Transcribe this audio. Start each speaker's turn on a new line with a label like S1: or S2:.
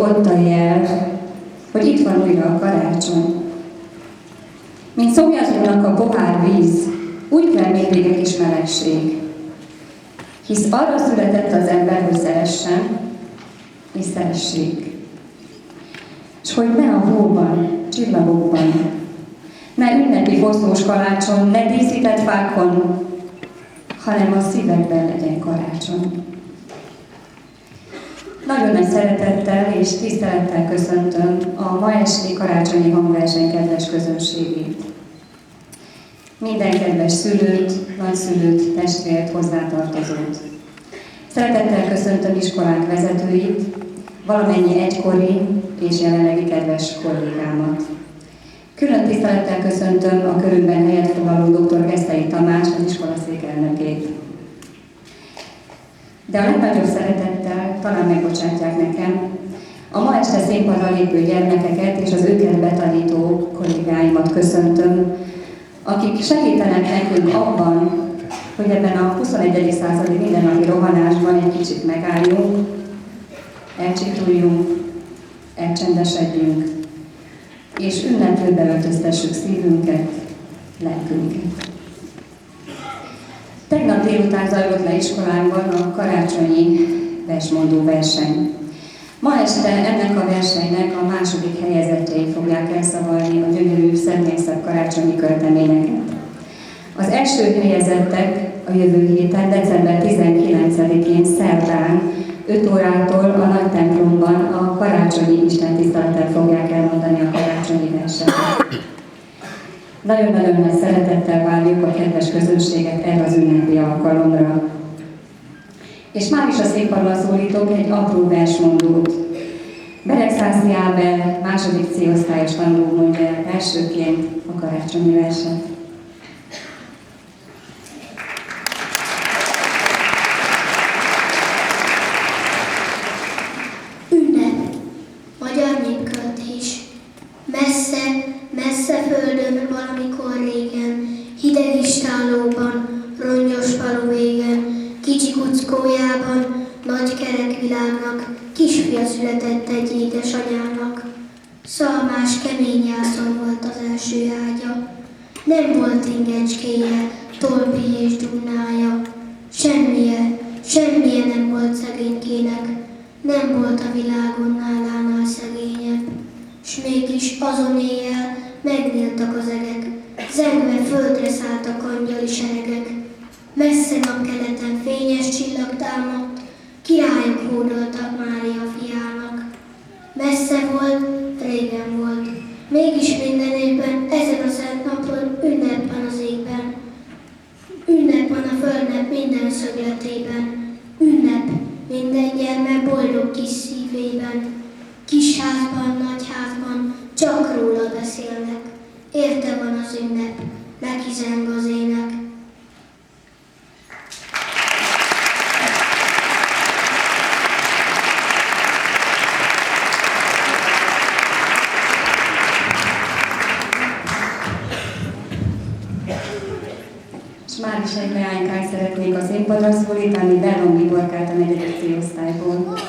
S1: Ott a jel, hogy itt van újra a karácsony. Mint szomjazónak a pohár víz, úgy kell mindig egy kis melegség. Hisz arra született az ember, hogy szeressen, és szeressék. S hogy ne a hóban, csillagokban, ne ünnepi foszlós kalácson, ne díszített fákon, hanem a szívekben legyen karácsony. Nagyon nagy szeretettel és tisztelettel köszöntöm a ma esti karácsonyi hangverseny kedves közönségét. Minden kedves szülőt, nagyszülőt, testvért, hozzátartozót. Szeretettel köszöntöm iskolánk vezetőit, valamennyi egykori és jelenlegi kedves kollégámat. Külön tisztelettel köszöntöm a körünkben helyet foglaló dr. Gesztei Tamás, az iskolaszék elnökét. De a legnagyobb szeretettel talán megbocsátják nekem a ma este színpadra lépő gyermekeket és az őket betanító kollégáimat köszöntöm, akik segítenek nekünk abban, hogy ebben a 21. századi mindennapi rohanásban egy kicsit megálljunk, elcsituljunk, elcsendesedjünk, és ünneplőbe öltöztessük szívünket, lelkünket. Tegnap délután zajlott le iskolánkban a karácsonyi versmondó verseny. Ma este ennek a versenynek a második helyezettjei fogják elszavalni a gyönyörű, szebb karácsonyi költeményeket. Az első helyezettek a jövő héten, december 19-én szerdán 5 órától a nagy templomban a karácsonyi istentisztelettel fogják elmondani a karácsonyi verseket. Nagyon-nagyon nagy szeretettel várjuk a kedves közönséget erre az ünnepi alkalomra. És már is a színpadra szólítok egy apró versmondót. Beregszászi Ábel, második C-osztályos tanuló mondja el elsőként a karácsonyi verset.
S2: Ünnep, magyar népköltés. Messze, messze földön valamikor régen, hideg istállóban, rongyos falu végen, kicsi kuckójában, nagy kerek világnak, kisfia született egy édesanyának. Szalmás, kemény jászon volt az első ágya, nem volt ingecskéje, tolpi és dumnája. Semmije nem volt szegénykének, nem volt a világon nálánál szegényebb. S mégis azon éjjel megnyíltak az egek, zengve földre szálltak angyali seregek. Messze napkeleten fényes csillag támadt, királyok hódoltak Mária fiának. Messze volt, régen volt, mégis minden évben, ezen a szent napon ünnep van az égben. Ünnep van a földnek minden szögletében, ünnep minden gyermek boldog kis szívében. Kis házban, nagy házban csak róla beszélnek, érte van az ünnep, neki zeng az ének.
S1: És már is egy leánykányt szeretnék a színpadra szólítani, Bellon Liborkát a 4. C-osztályból.